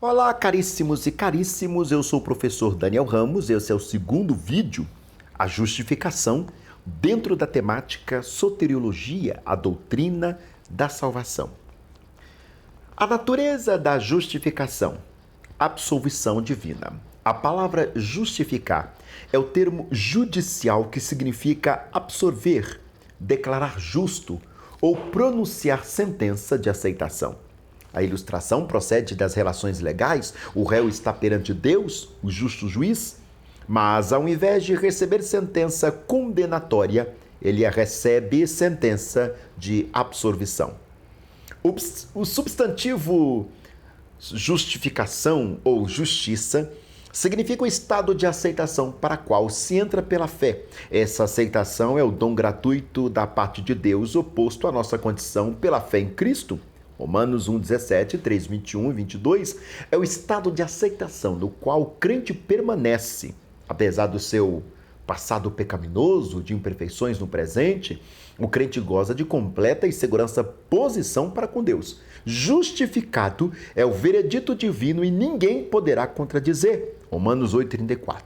Olá, caríssimos e caríssimos, eu sou o professor Daniel Ramos, esse é o segundo vídeo, a justificação, dentro da temática soteriologia, a doutrina da salvação. A natureza da justificação, absolvição divina. A palavra justificar é o termo judicial que significa absorver, declarar justo ou pronunciar sentença de aceitação. A ilustração procede das relações legais. O réu está perante Deus, o justo juiz, mas ao invés de receber sentença condenatória, ele recebe sentença de absolvição. O substantivo justificação ou justiça significa o estado de aceitação para a qual se entra pela fé. Essa aceitação é o dom gratuito da parte de Deus oposto à nossa condição pela fé em Cristo. Romanos 1,17, 3, 21 e 22 é o estado de aceitação no qual o crente permanece, apesar do seu passado pecaminoso, de imperfeições no presente, o crente goza de completa e segurança posição para com Deus. Justificado é o veredito divino e ninguém poderá contradizer. Romanos 8,34.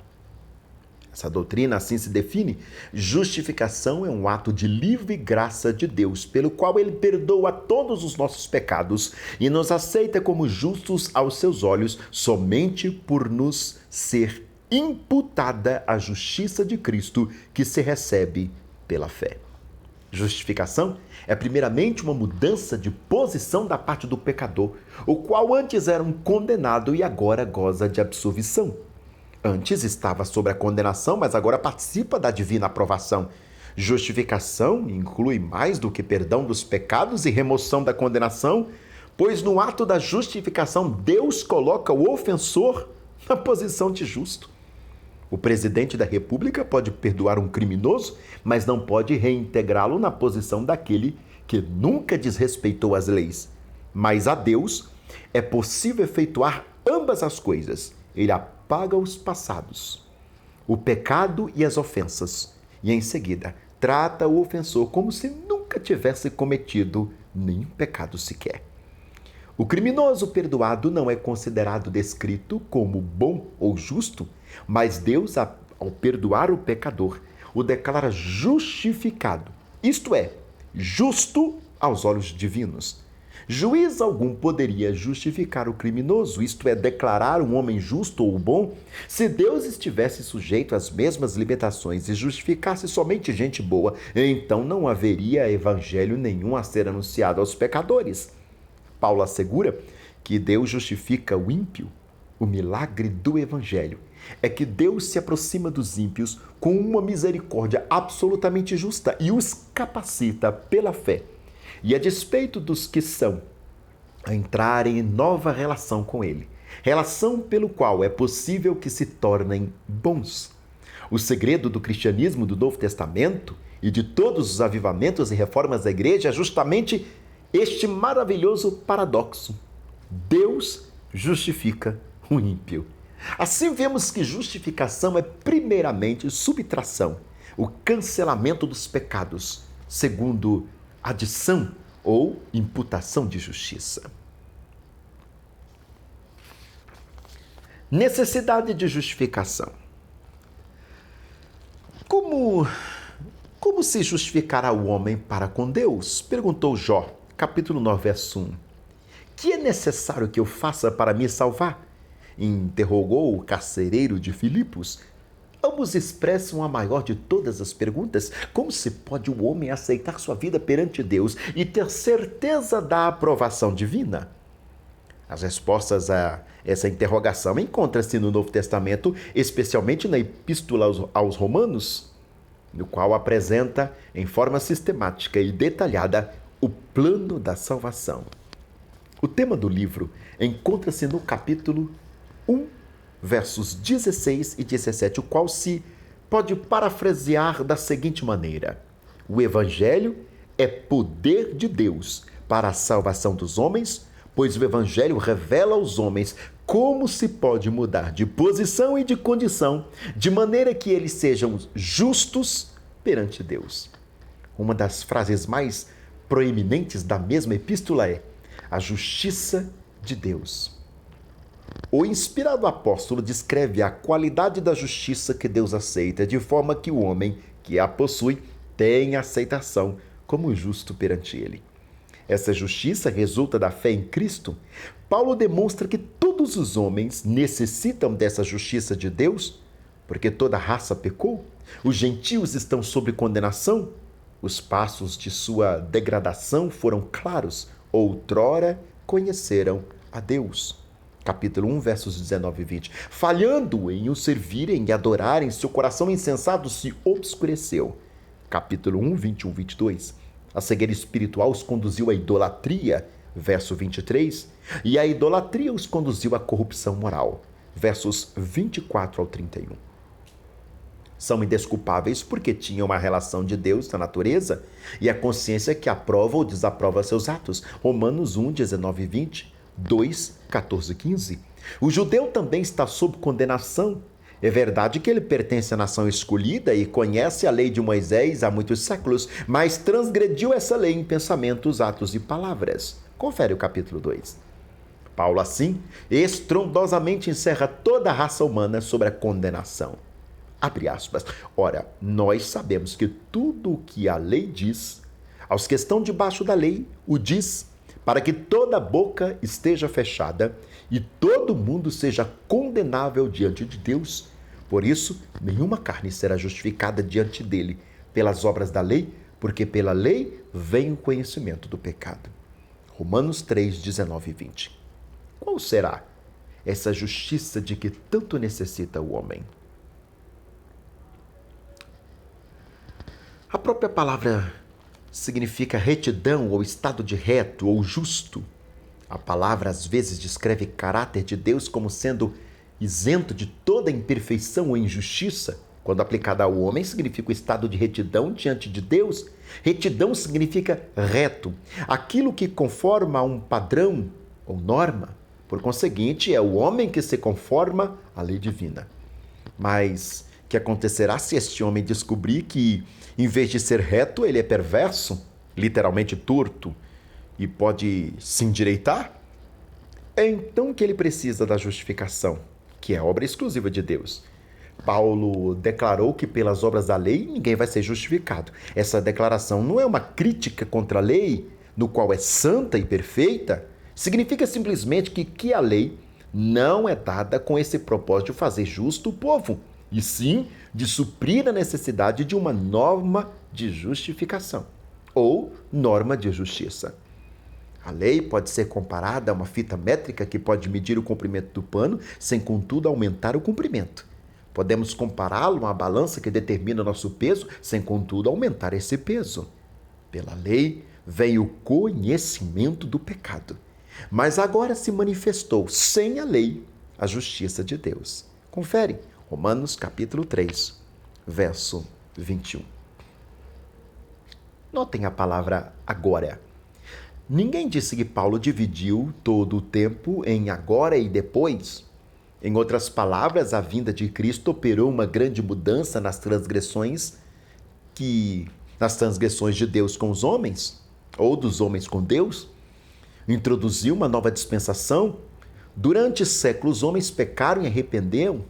Essa doutrina assim se define: justificação é um ato de livre graça de Deus, pelo qual Ele perdoa todos os nossos pecados e nos aceita como justos aos seus olhos, somente por nos ser imputada a justiça de Cristo, que se recebe pela fé. Justificação é primeiramente uma mudança de posição da parte do pecador, o qual antes era um condenado e agora goza de absolvição. Antes estava sob a condenação, mas agora participa da divina aprovação. Justificação inclui mais do que perdão dos pecados e remoção da condenação, pois no ato da justificação Deus coloca o ofensor na posição de justo. O presidente da República pode perdoar um criminoso, mas não pode reintegrá-lo na posição daquele que nunca desrespeitou as leis. Mas a Deus é possível efetuar ambas as coisas. Ele apaga os passados, o pecado e as ofensas, e em seguida trata o ofensor como se nunca tivesse cometido nenhum pecado sequer. O criminoso perdoado não é considerado descrito como bom ou justo, mas Deus, ao perdoar o pecador, o declara justificado, isto é, justo aos olhos divinos. Juiz algum poderia justificar o criminoso, isto é, declarar um homem justo ou bom, se Deus estivesse sujeito às mesmas limitações e justificasse somente gente boa, então não haveria evangelho nenhum a ser anunciado aos pecadores. Paulo assegura que Deus justifica o ímpio. O milagre do evangelho é que Deus se aproxima dos ímpios com uma misericórdia absolutamente justa e os capacita pela fé, e a despeito dos que são, a entrarem em nova relação com Ele, relação pelo qual é possível que se tornem bons. O segredo do cristianismo do Novo Testamento e de todos os avivamentos e reformas da igreja é justamente este maravilhoso paradoxo: Deus justifica o ímpio. Assim vemos que justificação é primeiramente subtração, o cancelamento dos pecados, segundo adição ou imputação de justiça. Necessidade de justificação. Como se justificará o homem para com Deus? Perguntou Jó, capítulo 9, verso 1. Que é necessário que eu faça para me salvar? Interrogou o carcereiro de Filipos. Ambos expressam a maior de todas as perguntas: como se pode o homem aceitar sua vida perante Deus e ter certeza da aprovação divina? As respostas a essa interrogação encontram-se no Novo Testamento, especialmente na Epístola aos Romanos, no qual apresenta em forma sistemática e detalhada o plano da salvação. O tema do livro encontra-se no capítulo 1, versos 16 e 17, o qual se pode parafrasear da seguinte maneira: o Evangelho é poder de Deus para a salvação dos homens, pois o Evangelho revela aos homens como se pode mudar de posição e de condição, de maneira que eles sejam justos perante Deus. Uma das frases mais proeminentes da mesma epístola é: a justiça de Deus. O inspirado apóstolo descreve a qualidade da justiça que Deus aceita, de forma que o homem que a possui tenha aceitação como justo perante ele. Essa justiça resulta da fé em Cristo. Paulo demonstra que todos os homens necessitam dessa justiça de Deus, porque toda raça pecou. Os gentios estão sob condenação. Os passos de sua degradação foram claros. Outrora conheceram a Deus. Capítulo 1, versos 19 e 20. Falhando em o servirem e adorarem, seu coração insensato se obscureceu. Capítulo 1, 21 e 22. A cegueira espiritual os conduziu à idolatria, verso 23, e a idolatria os conduziu à corrupção moral, versos 24 ao 31. São indesculpáveis porque tinham uma relação de Deus na natureza e a consciência que aprova ou desaprova seus atos, Romanos 1, 19 e 20, 2, 14 e 15. O judeu também está sob condenação. É verdade que ele pertence à nação escolhida e conhece a lei de Moisés há muitos séculos, mas transgrediu essa lei em pensamentos, atos e palavras. Confere o capítulo 2. Paulo, assim, estrondosamente encerra toda a raça humana sobre a condenação. Abre aspas. Ora, nós sabemos que tudo o que a lei diz, aos que estão debaixo da lei, o diz, para que toda boca esteja fechada e todo mundo seja condenável diante de Deus. Por isso, nenhuma carne será justificada diante dele pelas obras da lei, porque pela lei vem o conhecimento do pecado. Romanos 3, 19 e 20. Qual será essa justiça de que tanto necessita o homem? A própria palavra significa retidão ou estado de reto ou justo. A palavra às vezes descreve o caráter de Deus como sendo isento de toda imperfeição ou injustiça. Quando aplicada ao homem, significa o estado de retidão diante de Deus. Retidão significa reto, aquilo que conforma a um padrão ou norma. Por conseguinte, é o homem que se conforma à lei divina. Mas o que acontecerá se este homem descobrir que, em vez de ser reto, ele é perverso, literalmente torto, e pode se endireitar? É então que ele precisa da justificação, que é obra exclusiva de Deus. Paulo declarou que pelas obras da lei ninguém vai ser justificado. Essa declaração não é uma crítica contra a lei, no qual é santa e perfeita. Significa simplesmente que a lei não é dada com esse propósito de fazer justo o povo, e sim de suprir a necessidade de uma norma de justificação, ou norma de justiça. A lei pode ser comparada a uma fita métrica que pode medir o comprimento do pano, sem contudo aumentar o comprimento. Podemos compará-lo a uma balança que determina o nosso peso, sem contudo aumentar esse peso. Pela lei vem o conhecimento do pecado, mas agora se manifestou sem a lei a justiça de Deus. Confere, Romanos capítulo 3, verso 21. Notem a palavra agora. Ninguém disse que Paulo dividiu todo o tempo em agora e depois. Em outras palavras, a vinda de Cristo operou uma grande mudança nas transgressões de Deus com os homens, ou dos homens com Deus. Introduziu uma nova dispensação. Durante séculos, os homens pecaram e arrependiam,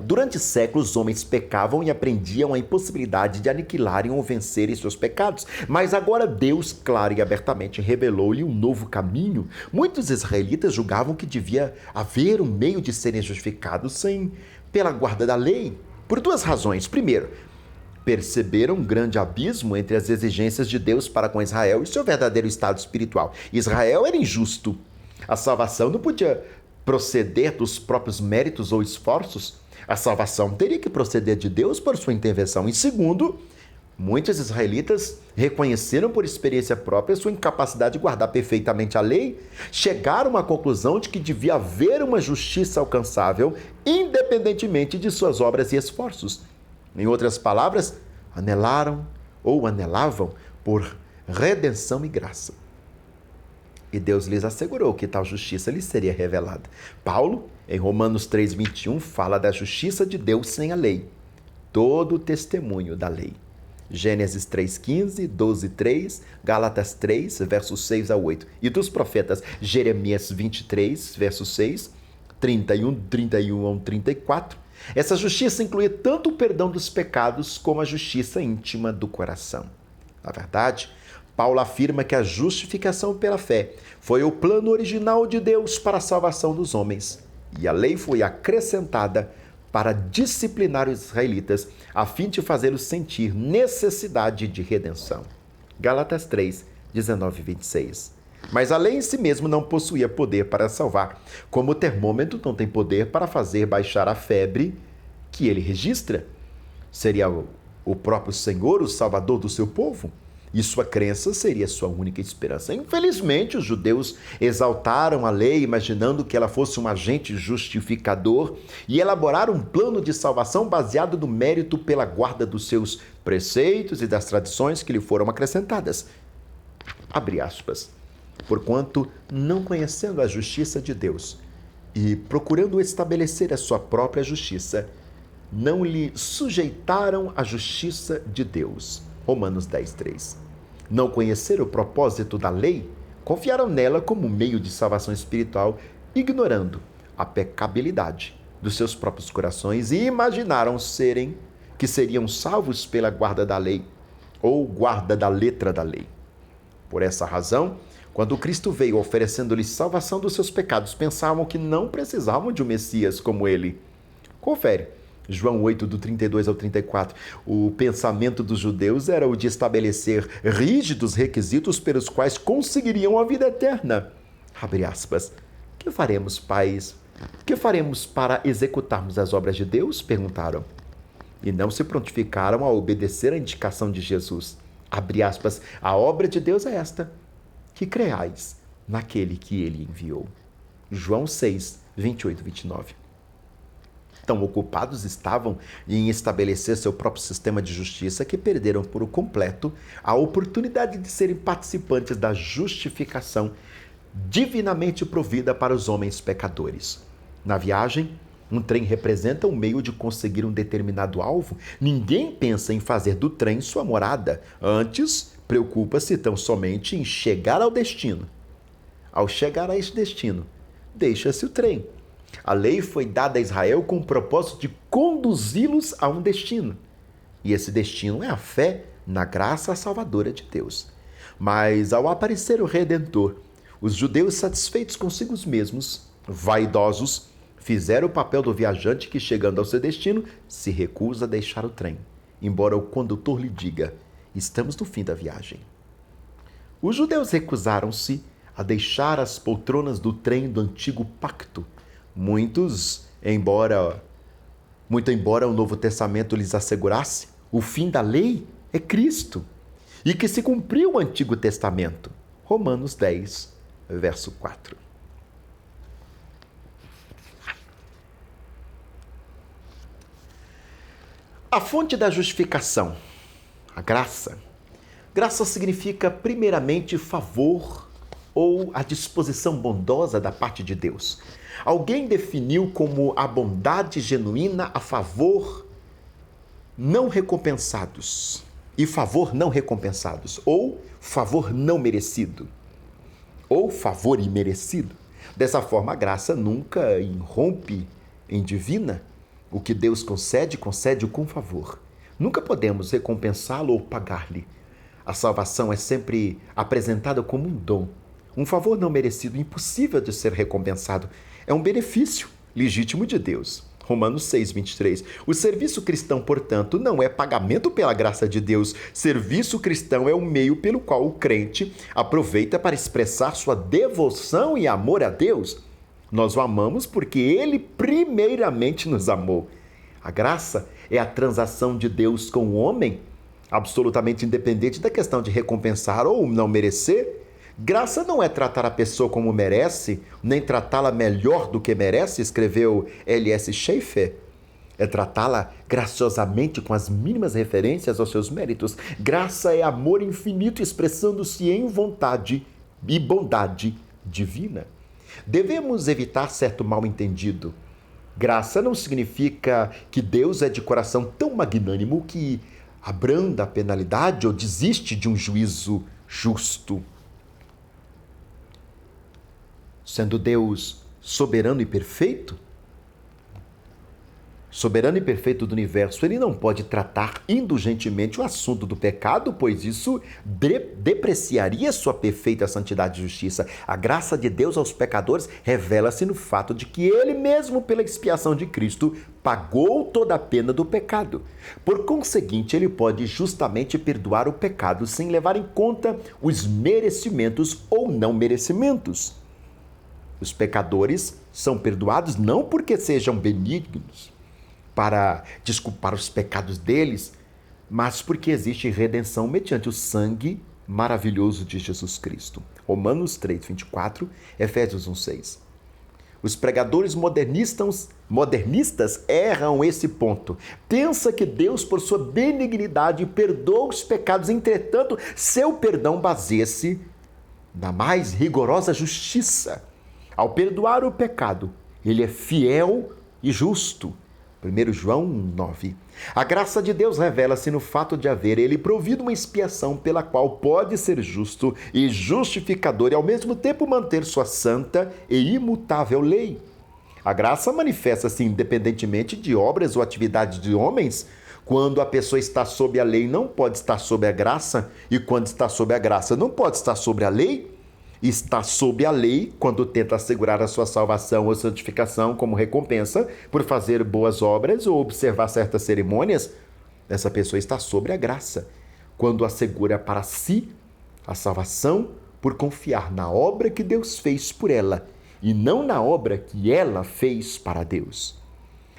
Durante séculos, os homens pecavam e aprendiam a impossibilidade de aniquilarem ou vencerem seus pecados. Mas agora Deus, claro e abertamente, revelou-lhe um novo caminho. Muitos israelitas julgavam que devia haver um meio de serem justificados pela guarda da lei, por duas razões. Primeiro, perceberam um grande abismo entre as exigências de Deus para com Israel e seu verdadeiro estado espiritual. Israel era injusto. A salvação não podia proceder dos próprios méritos ou esforços. A salvação teria que proceder de Deus por sua intervenção. E segundo, muitos israelitas reconheceram por experiência própria sua incapacidade de guardar perfeitamente a lei, chegaram à conclusão de que devia haver uma justiça alcançável, independentemente de suas obras e esforços. Em outras palavras, anelavam por redenção e graça. E Deus lhes assegurou que tal justiça lhes seria revelada. Paulo, em Romanos 3,21, fala da justiça de Deus sem a lei, todo o testemunho da lei. Gênesis 3,15, 12,3, Gálatas 3, versos 6 a 8. E dos profetas, Jeremias 23, verso 6, 31 ao 34. Essa justiça inclui tanto o perdão dos pecados como a justiça íntima do coração. Na verdade, Paulo afirma que a justificação pela fé foi o plano original de Deus para a salvação dos homens, e a lei foi acrescentada para disciplinar os israelitas, a fim de fazê-los sentir necessidade de redenção. Gálatas 3, 19 e 26. Mas a lei em si mesmo não possuía poder para salvar, como o termômetro não tem poder para fazer baixar a febre que ele registra. Seria o próprio Senhor o salvador do seu povo? E sua crença seria sua única esperança. Infelizmente, os judeus exaltaram a lei, imaginando que ela fosse um agente justificador, e elaboraram um plano de salvação baseado no mérito pela guarda dos seus preceitos e das tradições que lhe foram acrescentadas. Abre aspas. Porquanto, não conhecendo a justiça de Deus e procurando estabelecer a sua própria justiça, não lhe sujeitaram a justiça de Deus. Romanos 10, 3. Não conheceram o propósito da lei, confiaram nela como meio de salvação espiritual, ignorando a pecabilidade dos seus próprios corações e imaginaram que seriam salvos pela guarda da lei ou guarda da letra da lei. Por essa razão, quando Cristo veio oferecendo-lhes salvação dos seus pecados, pensavam que não precisavam de um Messias como ele. Confere. João 8, do 32 ao 34. O pensamento dos judeus era o de estabelecer rígidos requisitos pelos quais conseguiriam a vida eterna. Abre aspas. Que faremos, pais? Que faremos para executarmos as obras de Deus? Perguntaram. E não se prontificaram a obedecer à indicação de Jesus. Abre aspas. A obra de Deus é esta, que creais naquele que ele enviou. João 6, 28 e 29. Tão ocupados estavam em estabelecer seu próprio sistema de justiça que perderam por completo a oportunidade de serem participantes da justificação divinamente provida para os homens pecadores. Na viagem, um trem representa um meio de conseguir um determinado alvo. Ninguém pensa em fazer do trem sua morada. Antes, preocupa-se tão somente em chegar ao destino. Ao chegar a este destino, deixa-se o trem. A lei foi dada a Israel com o propósito de conduzi-los a um destino. E esse destino é a fé na graça salvadora de Deus. Mas ao aparecer o Redentor, os judeus satisfeitos consigo mesmos, vaidosos, fizeram o papel do viajante que, chegando ao seu destino, se recusa a deixar o trem, embora o condutor lhe diga: estamos no fim da viagem. Os judeus recusaram-se a deixar as poltronas do trem do antigo pacto. Muito embora o Novo Testamento lhes assegurasse, o fim da lei é Cristo, e que se cumpriu o Antigo Testamento. Romanos 10, verso 4. A fonte da justificação, a graça. Graça significa, primeiramente, favor ou a disposição bondosa da parte de Deus. Alguém definiu como a bondade genuína a favor não recompensados e favor não recompensados, ou favor não merecido, ou favor imerecido. Dessa forma, a graça nunca irrompe em divina. O que Deus concede, concede-o com favor. Nunca podemos recompensá-lo ou pagar-lhe. A salvação é sempre apresentada como um dom, um favor não merecido, impossível de ser recompensado. É um benefício legítimo de Deus. Romanos 6, 23. O serviço cristão, portanto, não é pagamento pela graça de Deus. Serviço cristão é o meio pelo qual o crente aproveita para expressar sua devoção e amor a Deus. Nós o amamos porque ele primeiramente nos amou. A graça é a transação de Deus com o homem, absolutamente independente da questão de recompensar ou não merecer. Graça não é tratar a pessoa como merece, nem tratá-la melhor do que merece, escreveu L.S. Schaeffer. É tratá-la graciosamente com as mínimas referências aos seus méritos. Graça é amor infinito expressando-se em vontade e bondade divina. Devemos evitar certo mal-entendido. Graça não significa que Deus é de coração tão magnânimo que abranda a penalidade ou desiste de um juízo justo. Sendo Deus soberano e perfeito do universo, ele não pode tratar indulgentemente o assunto do pecado, pois isso depreciaria sua perfeita santidade e justiça. A graça de Deus aos pecadores revela-se no fato de que ele mesmo, pela expiação de Cristo, pagou toda a pena do pecado. Por conseguinte, ele pode justamente perdoar o pecado sem levar em conta os merecimentos ou não merecimentos. Os pecadores são perdoados não porque sejam benignos, para desculpar os pecados deles, mas porque existe redenção mediante o sangue maravilhoso de Jesus Cristo. Romanos 3, 24, Efésios 1, 6. Os pregadores modernistas erram esse ponto. Pensa que Deus, por sua benignidade, perdoa os pecados, entretanto, seu perdão baseia-se na mais rigorosa justiça. Ao perdoar o pecado, ele é fiel e justo. 1 João 9. A graça de Deus revela-se no fato de haver ele provido uma expiação pela qual pode ser justo e justificador e ao mesmo tempo manter sua santa e imutável lei. A graça manifesta-se independentemente de obras ou atividades de homens. Quando a pessoa está sob a lei, não pode estar sob a graça, e quando está sob a graça, não pode estar sobre a lei. Está sob a lei quando tenta assegurar a sua salvação ou santificação como recompensa por fazer boas obras ou observar certas cerimônias. Essa pessoa está sobre a graça quando assegura para si a salvação por confiar na obra que Deus fez por ela e não na obra que ela fez para Deus.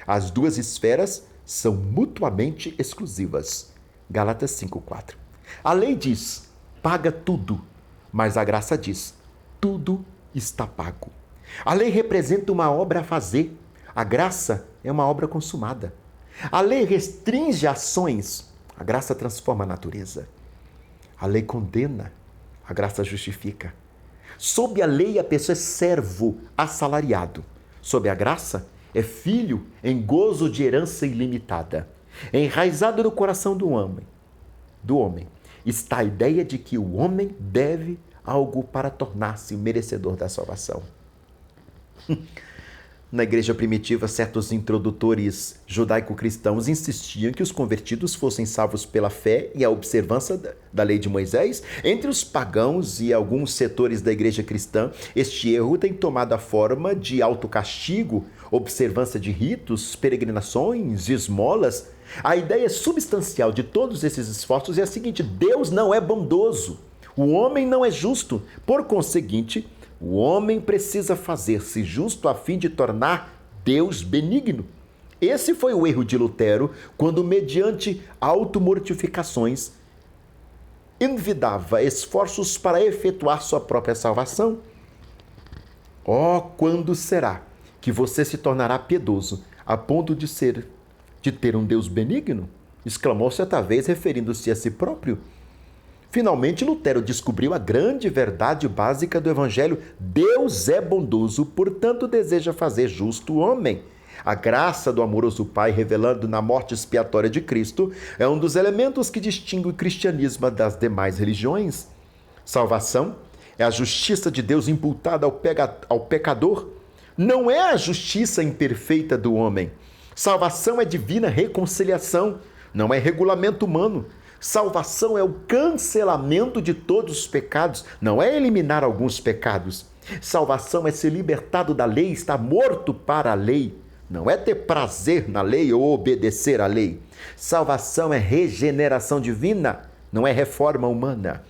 As duas esferas são mutuamente exclusivas. Gálatas 5:4. A lei diz: paga tudo. Mas a graça diz: tudo está pago. A lei representa uma obra a fazer. A graça é uma obra consumada. A lei restringe ações. A graça transforma a natureza. A lei condena. A graça justifica. Sob a lei, a pessoa é servo assalariado. Sob a graça, é filho em gozo de herança ilimitada. Enraizado no coração do homem, está a ideia de que o homem deve algo para tornar-se merecedor da salvação. Na igreja primitiva, certos introdutores judaico-cristãos insistiam que os convertidos fossem salvos pela fé e a observância da lei de Moisés. Entre os pagãos e alguns setores da igreja cristã, este erro tem tomado a forma de autocastigo, observância de ritos, peregrinações, esmolas. A ideia substancial de todos esses esforços é a seguinte: Deus não é bondoso, o homem não é justo. Por conseguinte, o homem precisa fazer-se justo a fim de tornar Deus benigno. Esse foi o erro de Lutero, quando, mediante automortificações, envidava esforços para efetuar sua própria salvação. Oh, quando será que você se tornará piedoso a ponto de ter um Deus benigno? Exclamou certa vez, referindo-se a si próprio. Finalmente, Lutero descobriu a grande verdade básica do Evangelho: Deus é bondoso, portanto deseja fazer justo o homem. A graça do amoroso Pai, revelando na morte expiatória de Cristo, é um dos elementos que distingue o cristianismo das demais religiões. Salvação é a justiça de Deus imputada ao pecador. Não é a justiça imperfeita do homem. Salvação é divina reconciliação, não é regulamento humano. Salvação é o cancelamento de todos os pecados, não é eliminar alguns pecados. Salvação é ser libertado da lei, estar morto para a lei. Não é ter prazer na lei ou obedecer à lei. Salvação é regeneração divina, não é reforma humana.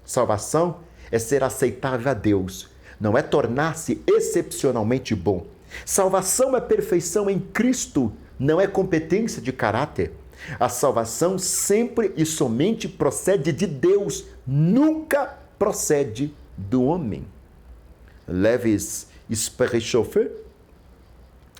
Salvação é ser aceitável a Deus, não é tornar-se excepcionalmente bom. Salvação é perfeição em Cristo, não é competência de caráter. A salvação sempre e somente procede de Deus, nunca procede do homem. Levis Sperrichofer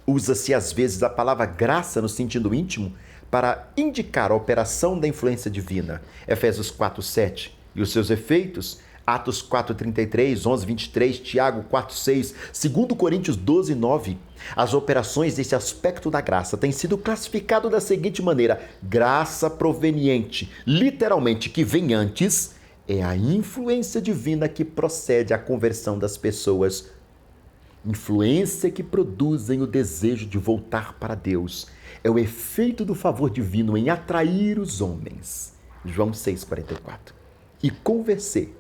usa-se às vezes a palavra graça no sentido íntimo para indicar a operação da influência divina. Efésios 4:7. E os seus efeitos, Atos 4:33, 11:23, Tiago 4:6, 2 Coríntios 12:9. As operações desse aspecto da graça têm sido classificado da seguinte maneira: graça proveniente, literalmente, que vem antes, é a influência divina que procede à conversão das pessoas. Influência que produzem o desejo de voltar para Deus. É o efeito do favor divino em atrair os homens. João 6:44. E convencer,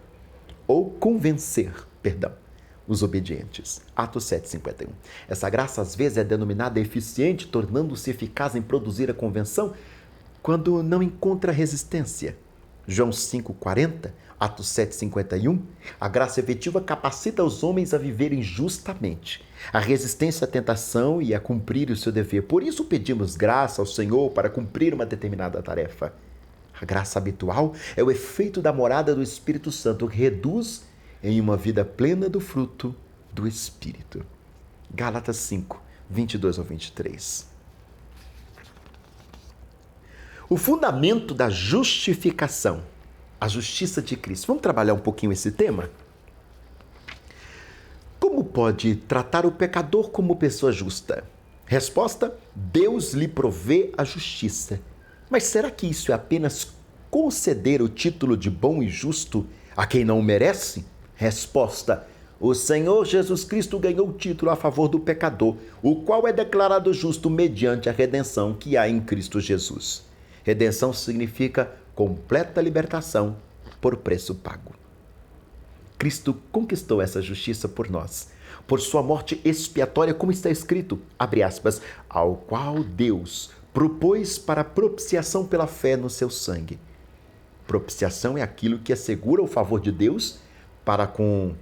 os obedientes. Atos 7:51. Essa graça às vezes é denominada eficiente, tornando-se eficaz em produzir a convenção quando não encontra resistência. João 5:40, Atos 7:51. A graça efetiva capacita os homens a viverem justamente, a resistência à tentação e a cumprir o seu dever. Por isso pedimos graça ao Senhor para cumprir uma determinada tarefa. A graça habitual é o efeito da morada do Espírito Santo, que reduz em uma vida plena do fruto do Espírito. Gálatas 5:22-23. O fundamento da justificação, a justiça de Cristo. Vamos trabalhar um pouquinho esse tema? Como pode tratar o pecador como pessoa justa? Resposta: Deus lhe provê a justiça. Mas será que isso é apenas conceder o título de bom e justo a quem não o merece? Resposta: o Senhor Jesus Cristo ganhou o título a favor do pecador, o qual é declarado justo mediante a redenção que há em Cristo Jesus. Redenção significa completa libertação por preço pago. Cristo conquistou essa justiça por nós, por sua morte expiatória, como está escrito, abre aspas, ao qual Deus propôs para propiciação pela fé no seu sangue. Propiciação é aquilo que assegura o favor de Deus para com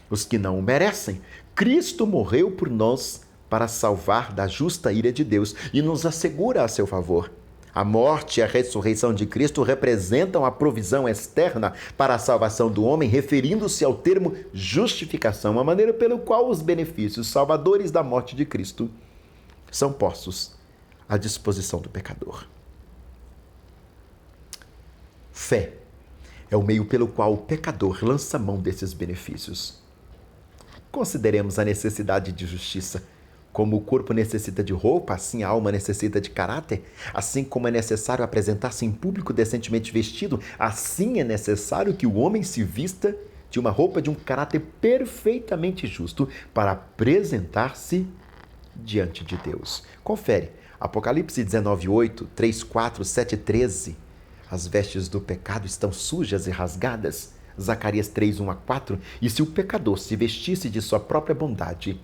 os que não o merecem. Cristo morreu por nós para salvar da justa ira de Deus e nos assegura a seu favor. A morte e a ressurreição de Cristo representam a provisão externa para a salvação do homem, referindo-se ao termo justificação, a maneira pela qual os benefícios salvadores da morte de Cristo são postos à disposição do pecador. Fé é o meio pelo qual o pecador lança mão desses benefícios. Consideremos a necessidade de justiça. Como o corpo necessita de roupa, assim a alma necessita de caráter. Assim como é necessário apresentar-se em público decentemente vestido, assim é necessário que o homem se vista de uma roupa de um caráter perfeitamente justo para apresentar-se diante de Deus. Confere, Apocalipse 19:8, 3:4, 7:13. As vestes do pecado estão sujas e rasgadas. Zacarias 3:1-4. E se o pecador se vestisse de sua própria bondade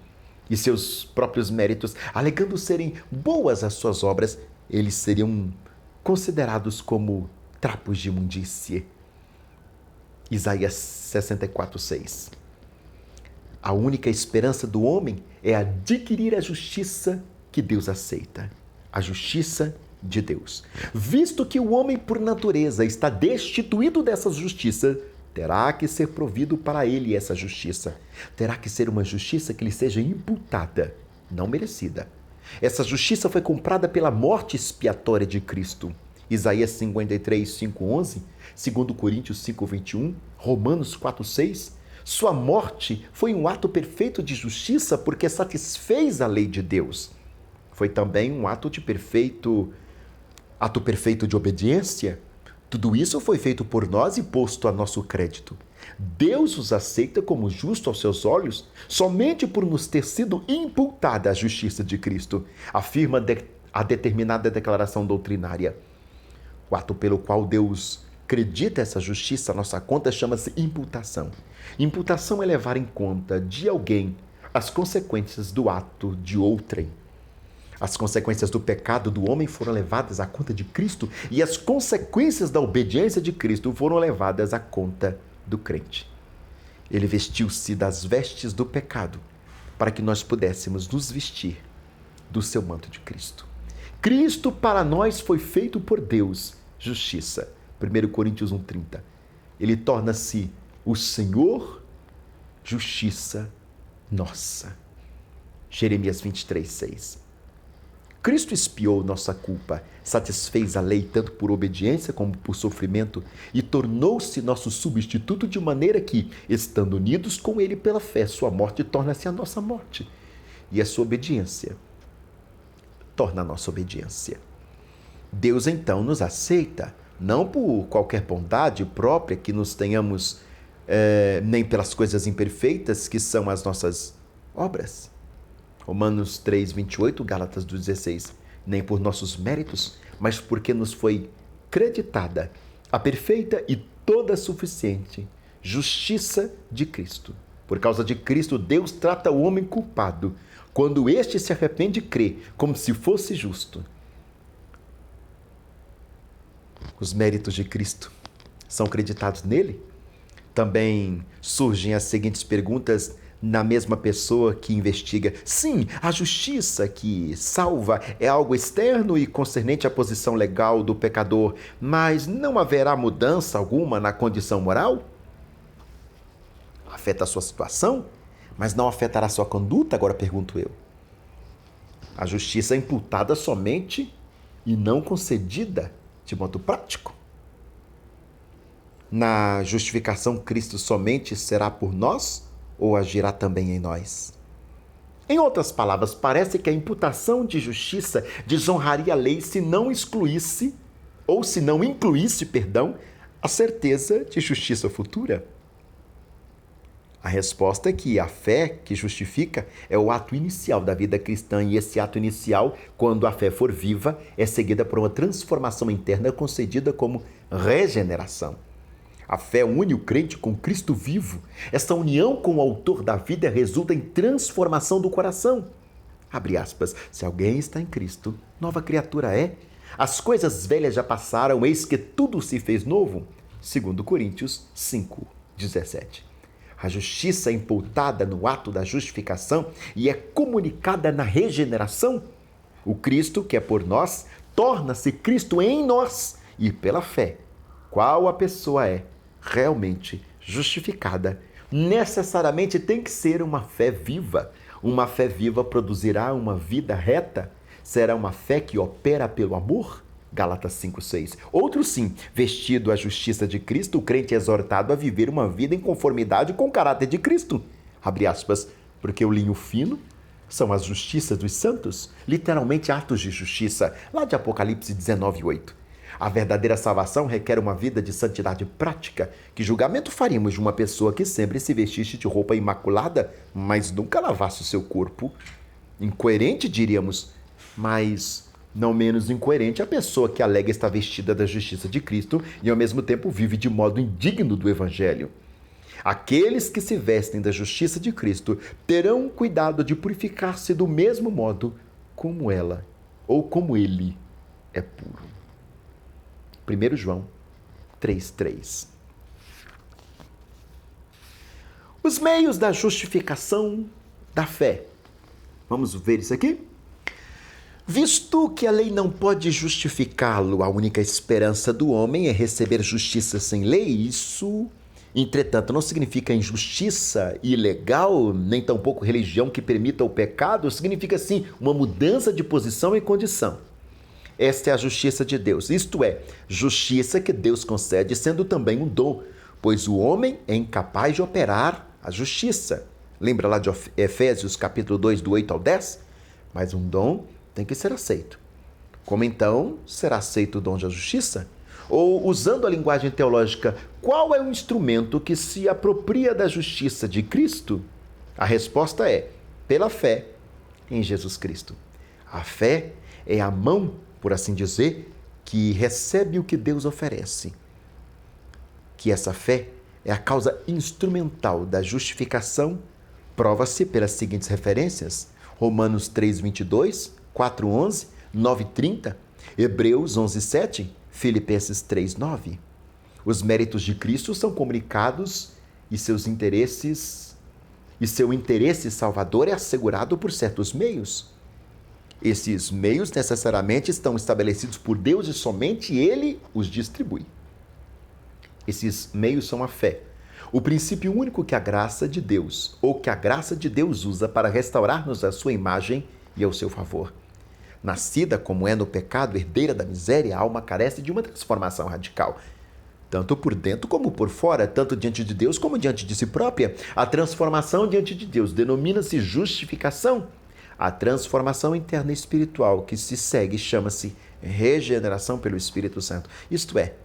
e seus próprios méritos, alegando serem boas as suas obras, eles seriam considerados como trapos de imundície. Isaías 64:6. A única esperança do homem é adquirir a justiça que Deus aceita, a justiça de Deus. Visto que o homem, por natureza, está destituído dessa justiça, terá que ser provido para ele essa justiça. Terá que ser uma justiça que lhe seja imputada, não merecida. Essa justiça foi comprada pela morte expiatória de Cristo. Isaías 53, 5:11, 2 Coríntios 5:21, Romanos 4:6. Sua morte foi um ato perfeito de justiça porque satisfez a lei de Deus. Foi também um ato perfeito de obediência. Tudo isso foi feito por nós e posto a nosso crédito. Deus os aceita como justo aos seus olhos somente por nos ter sido imputada a justiça de Cristo, afirma a determinada declaração doutrinária. O ato pelo qual Deus acredita essa justiça à nossa conta chama-se imputação. Imputação é levar em conta de alguém as consequências do ato de outrem. As consequências do pecado do homem foram levadas à conta de Cristo e as consequências da obediência de Cristo foram levadas à conta do crente. Ele vestiu-se das vestes do pecado para que nós pudéssemos nos vestir do seu manto de Cristo. Cristo para nós foi feito por Deus justiça. 1 Coríntios 1:30. Ele torna-se o Senhor justiça nossa. Jeremias 23:6. Cristo expiou nossa culpa, satisfez a lei tanto por obediência como por sofrimento e tornou-se nosso substituto de maneira que, estando unidos com ele pela fé, sua morte torna-se a nossa morte e a sua obediência torna a nossa obediência. Deus então nos aceita, não por qualquer bondade própria que nos tenhamos, nem pelas coisas imperfeitas que são as nossas obras. Romanos 3, 28, Gálatas 16, nem por nossos méritos, mas porque nos foi creditada a perfeita e toda suficiente justiça de Cristo. Por causa de Cristo, Deus trata o homem culpado, quando este se arrepende e crê, como se fosse justo. Os méritos de Cristo são creditados nele? Também surgem as seguintes perguntas na mesma pessoa que investiga. Sim, a justiça que salva é algo externo e concernente à posição legal do pecador, mas não haverá mudança alguma na condição moral? Afeta a sua situação, mas não afetará a sua conduta? Agora pergunto eu. A justiça é imputada somente e não concedida de modo prático. Na justificação, Cristo somente será por nós ou agirá também em nós? Em outras palavras, parece que a imputação de justiça desonraria a lei se não excluísse, ou se não incluísse, a certeza de justiça futura. A resposta é que a fé que justifica é o ato inicial da vida cristã, e esse ato inicial, quando a fé for viva, é seguida por uma transformação interna concedida como regeneração. A fé une o crente com Cristo vivo. Essa união com o autor da vida resulta em transformação do coração. Abre aspas, se alguém está em Cristo, nova criatura é. As coisas velhas já passaram, eis que tudo se fez novo. 2 Coríntios 5, 17. A justiça é imputada no ato da justificação e é comunicada na regeneração. O Cristo, que é por nós, torna-se Cristo em nós e pela fé. Qual a pessoa é realmente justificada, necessariamente tem que ser uma fé viva. Uma fé viva produzirá uma vida reta? Será uma fé que opera pelo amor? Gálatas 5:6. Outro sim, vestido a justiça de Cristo, o crente é exortado a viver uma vida em conformidade com o caráter de Cristo. Abre aspas, porque o linho fino são as justiças dos santos, literalmente atos de justiça, lá de Apocalipse 19:8. A verdadeira salvação requer uma vida de santidade prática. Que julgamento faríamos de uma pessoa que sempre se vestisse de roupa imaculada, mas nunca lavasse o seu corpo? Incoerente, diríamos, mas não menos incoerente a pessoa que alega estar vestida da justiça de Cristo e ao mesmo tempo vive de modo indigno do Evangelho. Aqueles que se vestem da justiça de Cristo terão cuidado de purificar-se do mesmo modo como ela ou como ele é puro. 1 João 3:3. Os meios da justificação da fé. Vamos ver isso aqui? Visto que a lei não pode justificá-lo, a única esperança do homem é receber justiça sem lei, isso, entretanto, não significa injustiça ilegal, nem tampouco religião que permita o pecado, significa sim uma mudança de posição e condição. Esta é a justiça de Deus, isto é, justiça que Deus concede sendo também um dom, pois o homem é incapaz de operar a justiça. Lembra lá de Efésios capítulo 2, do 8 ao 10? Mas um dom tem que ser aceito. Como então será aceito o dom da justiça? Ou, usando a linguagem teológica, qual é o instrumento que se apropria da justiça de Cristo? A resposta é, pela fé em Jesus Cristo. A fé é a mão, por assim dizer, que recebe o que Deus oferece. Que essa fé é a causa instrumental da justificação, prova-se pelas seguintes referências: Romanos 3:22, 4:11, 9:30, Hebreus 11:7, Filipenses 3:9. Os méritos de Cristo são comunicados e seu interesse salvador é assegurado por certos meios. Esses meios necessariamente estão estabelecidos por Deus e somente Ele os distribui. Esses meios são a fé, o princípio único que a graça de Deus, ou que a graça de Deus usa para restaurar-nos à sua imagem e ao seu favor. Nascida como é no pecado, herdeira da miséria, a alma carece de uma transformação radical. Tanto por dentro como por fora, tanto diante de Deus como diante de si própria. A transformação diante de Deus denomina-se justificação. A transformação interna e espiritual que se segue chama-se regeneração pelo Espírito Santo. Isto é,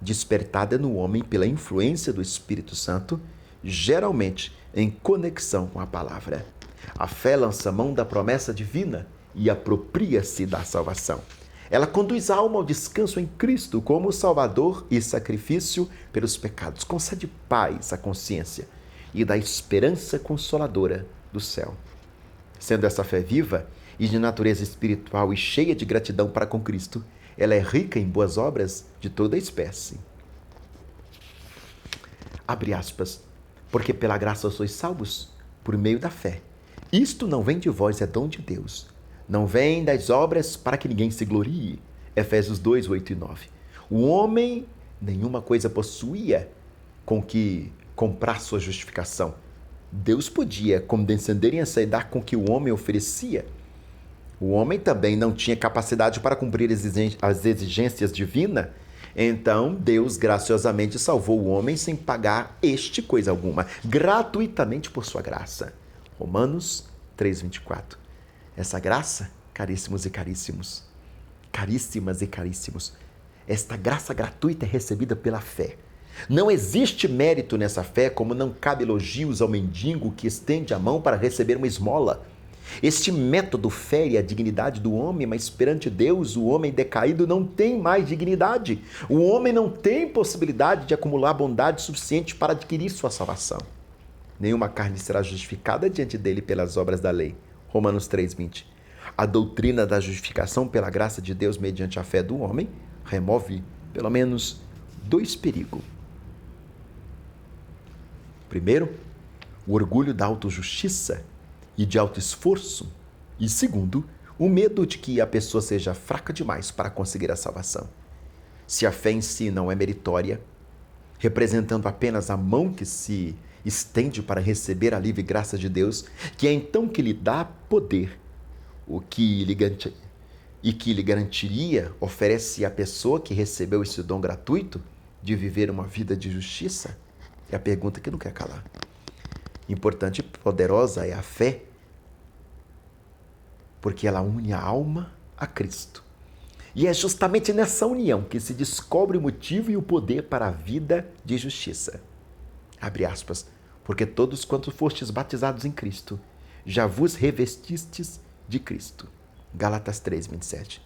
despertada no homem pela influência do Espírito Santo, geralmente em conexão com a palavra. A fé lança mão da promessa divina e apropria-se da salvação. Ela conduz a alma ao descanso em Cristo como Salvador e sacrifício pelos pecados. Concede paz à consciência e dá esperança consoladora do céu. Sendo essa fé viva e de natureza espiritual e cheia de gratidão para com Cristo, ela é rica em boas obras de toda espécie. Abre aspas. Porque pela graça sois salvos, por meio da fé. Isto não vem de vós, é dom de Deus. Não vem das obras para que ninguém se glorie. Efésios 2, 8 e 9. O homem nenhuma coisa possuía com que comprar sua justificação. Deus podia condescender em aceitar com que o homem oferecia. O homem também não tinha capacidade para cumprir as exigências divinas. Então, Deus graciosamente salvou o homem sem pagar coisa alguma, gratuitamente por sua graça. Romanos 3:24. Essa graça, caríssimos e caríssimos, caríssimas e caríssimos, esta graça gratuita é recebida pela fé. Não existe mérito nessa fé, como não cabe elogios ao mendigo que estende a mão para receber uma esmola. Este método fere a dignidade do homem, mas perante Deus, o homem decaído não tem mais dignidade. O homem não tem possibilidade de acumular bondade suficiente para adquirir sua salvação. Nenhuma carne será justificada diante dele pelas obras da lei. Romanos 3:20. A doutrina da justificação pela graça de Deus mediante a fé do homem remove, pelo menos, 2 perigos. Primeiro, o orgulho da autojustiça e de autoesforço. E segundo, o medo de que a pessoa seja fraca demais para conseguir a salvação. Se a fé em si não é meritória, representando apenas a mão que se estende para receber a livre graça de Deus, que é então que lhe dá poder, que lhe garantiria, oferece à pessoa que recebeu esse dom gratuito de viver uma vida de justiça? É a pergunta que não quer calar. Importante e poderosa é a fé, porque ela une a alma a Cristo. E é justamente nessa união que se descobre o motivo e o poder para a vida de justiça. Abre aspas. Porque todos quantos fostes batizados em Cristo, já vos revestistes de Cristo. Gálatas 3:27.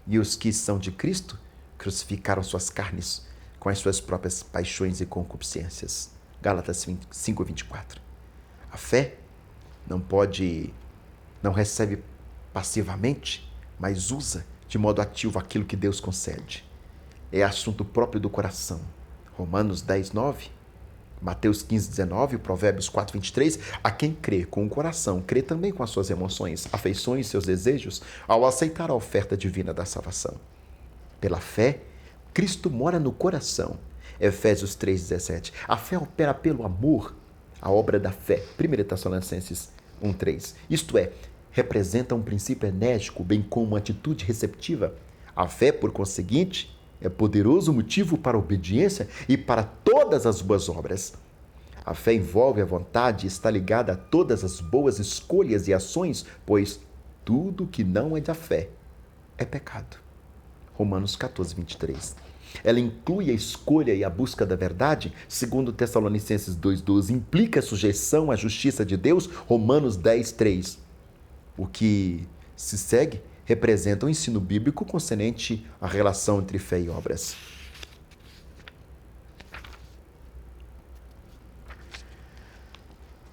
E os que são de Cristo crucificaram suas carnes com as suas próprias paixões e concupiscências. Gálatas 5:24. A fé não recebe passivamente, mas usa de modo ativo aquilo que Deus concede. É assunto próprio do coração. Romanos 10:9. Mateus 15:19, Provérbios 4:23, a quem crê com o coração, crê também com as suas emoções, afeições e seus desejos, ao aceitar a oferta divina da salvação. Pela fé, Cristo mora no coração. Efésios 3:17. A fé opera pelo amor, a obra da fé. 1 Tessalonicenses 1:3. Isto é, representa um princípio enérgico, bem como uma atitude receptiva. A fé, por conseguinte, é poderoso motivo para a obediência e para todas as boas obras. A fé envolve a vontade e está ligada a todas as boas escolhas e ações, pois tudo que não é da fé é pecado. Romanos 14:23. Ela inclui a escolha e a busca da verdade, segundo Tessalonicenses 2:12, implica a sujeição à justiça de Deus, Romanos 10:3. O que se segue representa o ensino bíblico concernente à relação entre fé e obras.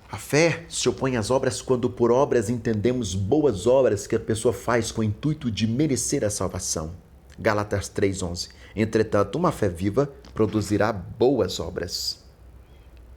A fé se opõe às obras quando por obras entendemos boas obras que a pessoa faz com o intuito de merecer a salvação. Gálatas 3:11. Entretanto, uma fé viva produzirá boas obras.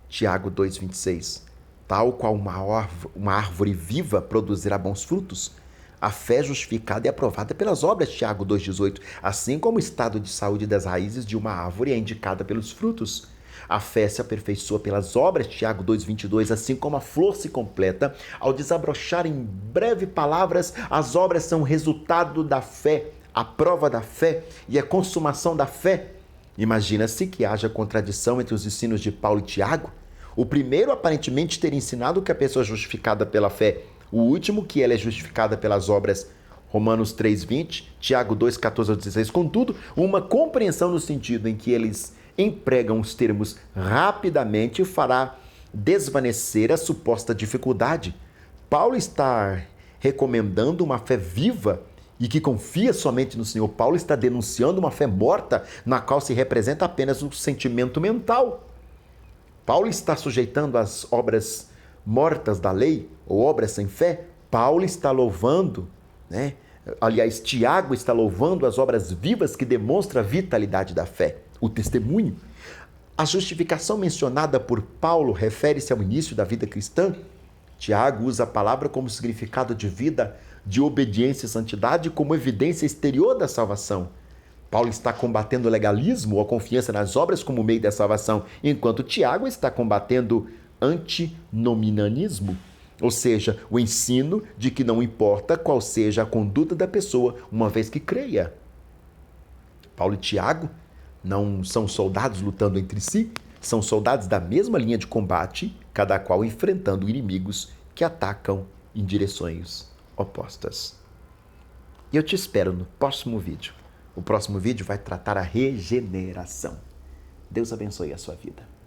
Tiago 2:26. Tal qual uma árvore viva produzirá bons frutos, a fé justificada é aprovada pelas obras, Tiago 2,18, assim como o estado de saúde das raízes de uma árvore é indicada pelos frutos. A fé se aperfeiçoa pelas obras, Tiago 2,22, assim como a flor se completa. Ao desabrochar em breve palavras, as obras são resultado da fé, a prova da fé e a consumação da fé. Imagina-se que haja contradição entre os ensinos de Paulo e Tiago. O primeiro aparentemente teria ensinado que a pessoa é justificada pela fé, o último que ela é justificada pelas obras. Romanos 3,20, Tiago 2,14-16. Contudo, uma compreensão no sentido em que eles empregam os termos rapidamente fará desvanecer a suposta dificuldade. Paulo está recomendando uma fé viva e que confia somente no Senhor. Paulo está denunciando uma fé morta, na qual se representa apenas o sentimento mental. Paulo está sujeitando as obras mortas da lei, ou obras sem fé. Paulo está louvando, Aliás, Tiago está louvando as obras vivas que demonstram a vitalidade da fé, o testemunho. A justificação mencionada por Paulo refere-se ao início da vida cristã. Tiago usa a palavra como significado de vida, de obediência e santidade, como evidência exterior da salvação. Paulo está combatendo o legalismo ou a confiança nas obras como meio da salvação, enquanto Tiago está combatendo antinomianismo, ou seja, o ensino de que não importa qual seja a conduta da pessoa, uma vez que creia. Paulo e Tiago não são soldados lutando entre si, são soldados da mesma linha de combate, cada qual enfrentando inimigos que atacam em direções opostas. E eu te espero no próximo vídeo. O próximo vídeo vai tratar a regeneração. Deus abençoe a sua vida.